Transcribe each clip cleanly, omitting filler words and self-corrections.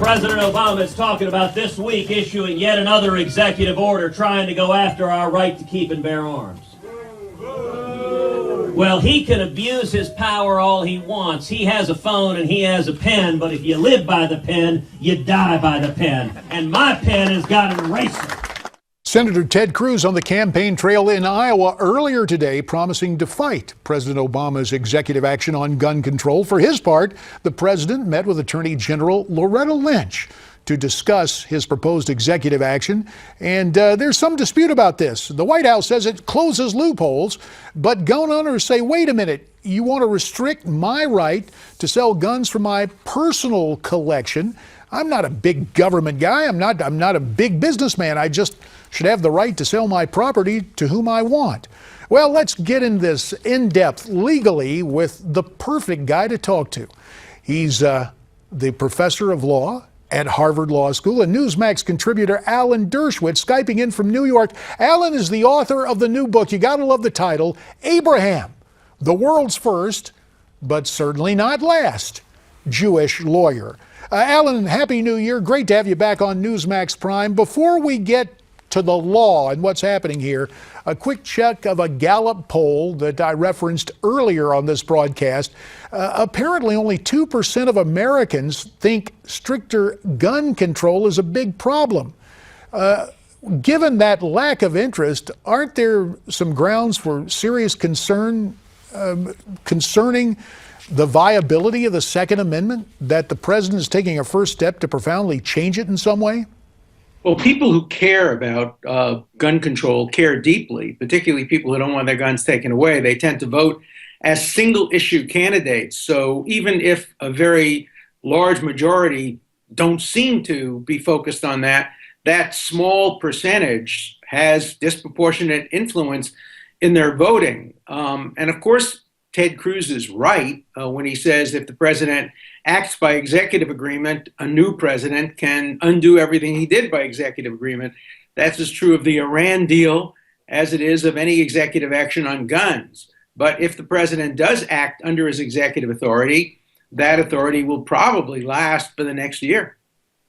President Obama is talking about this week issuing yet another executive order trying to go after our right to keep and bear arms. Well, he can abuse his power all he wants. He has a phone and he has a pen, but if you live by the pen, you die by the pen. And my pen has got an eraser. Senator Ted Cruz on the campaign trail in Iowa earlier today promising to fight President Obama's executive action on gun control. For his part, the president met with Attorney General Loretta Lynch to discuss his proposed executive action. And there's some dispute about this. The White House says it closes loopholes, but gun owners say, wait a minute, you want to restrict my right to sell guns from my personal collection? I'm not a big government guy. I'm not a big businessman. I just should have the right to sell my property to whom I want. Well, let's get in this in depth legally with the perfect guy to talk to. He's the professor of law at Harvard Law School and Newsmax contributor Alan Dershowitz, Skyping in from New York. Alan is the author of the new book. You got to love the title, Abraham, the world's first, but certainly not last, Jewish lawyer. Alan, Happy New Year. Great to have you back on Newsmax Prime. Before we get to the law and what's happening here, a quick check of a Gallup poll that I referenced earlier on this broadcast. Apparently only 2% of Americans think stricter gun control is a big problem. Given that lack of interest, aren't there some grounds for serious concern concerning the viability of the Second Amendment, that the president is taking a first step to profoundly change it in some way? Well, people who care about gun control care deeply, particularly people who don't want their guns taken away. They tend to vote as single-issue candidates. So even if a very large majority don't seem to be focused on that, that small percentage has disproportionate influence in their voting. And of course, Ted Cruz is right when he says if the president acts by executive agreement, a new president can undo everything he did by executive agreement. That's as true of the Iran deal as it is of any executive action on guns. But if the president does act under his executive authority, that authority will probably last for the next year.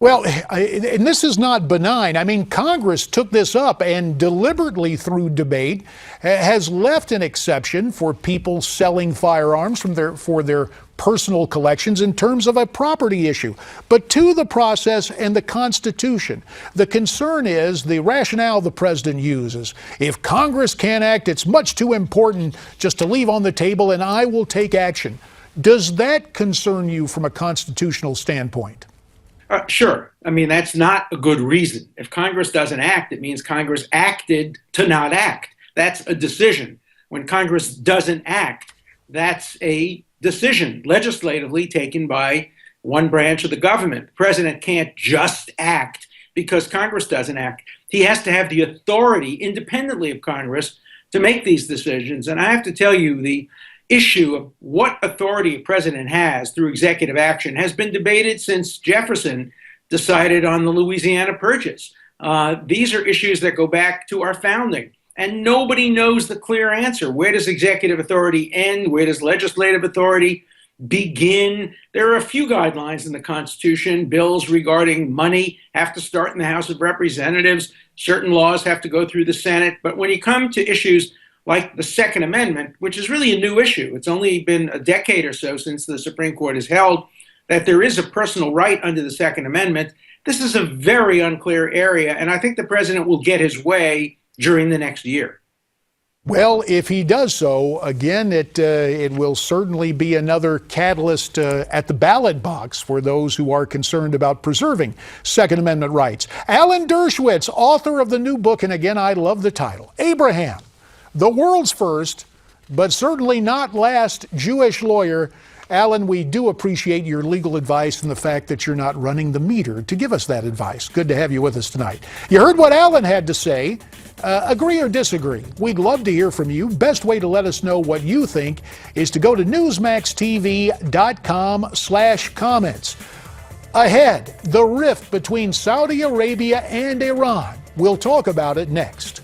Well, and this is not benign. I mean, Congress took this up and deliberately through debate has left an exception for people selling firearms for their personal collections in terms of a property issue. But to the process and the Constitution, the concern is the rationale the president uses. If Congress can't act, it's much too important just to leave on the table and I will take action. Does that concern you from a constitutional standpoint? Sure. I mean, that's not a good reason. If Congress doesn't act, it means Congress acted to not act. That's a decision. When Congress doesn't act, that's a decision legislatively taken by one branch of the government. The president can't just act because Congress doesn't act. He has to have the authority independently of Congress to make these decisions. And I have to tell you, the issue of what authority a president has through executive action has been debated since Jefferson decided on the Louisiana Purchase. These are issues that go back to our founding, and nobody knows the clear answer. Where does executive authority end? Where does legislative authority begin? There are a few guidelines in the Constitution. Bills regarding money have to start in the House of Representatives. Certain laws have to go through the Senate. But when you come to issues like the Second Amendment, which is really a new issue. It's only been a decade or so since the Supreme Court has held that there is a personal right under the Second Amendment. This is a very unclear area, and I think the president will get his way during the next year. Well, if he does so, again, it will certainly be another catalyst at the ballot box for those who are concerned about preserving Second Amendment rights. Alan Dershowitz, author of the new book, and again, I love the title, Abraham, the world's first, but certainly not last, Jewish lawyer. Alan, we do appreciate your legal advice and the fact that you're not running the meter to give us that advice. Good to have you with us tonight. You heard what Alan had to say. Agree or disagree? We'd love to hear from you. Best way to let us know what you think is to go to newsmaxtv.com/comments. Ahead, the rift between Saudi Arabia and Iran. We'll talk about it next.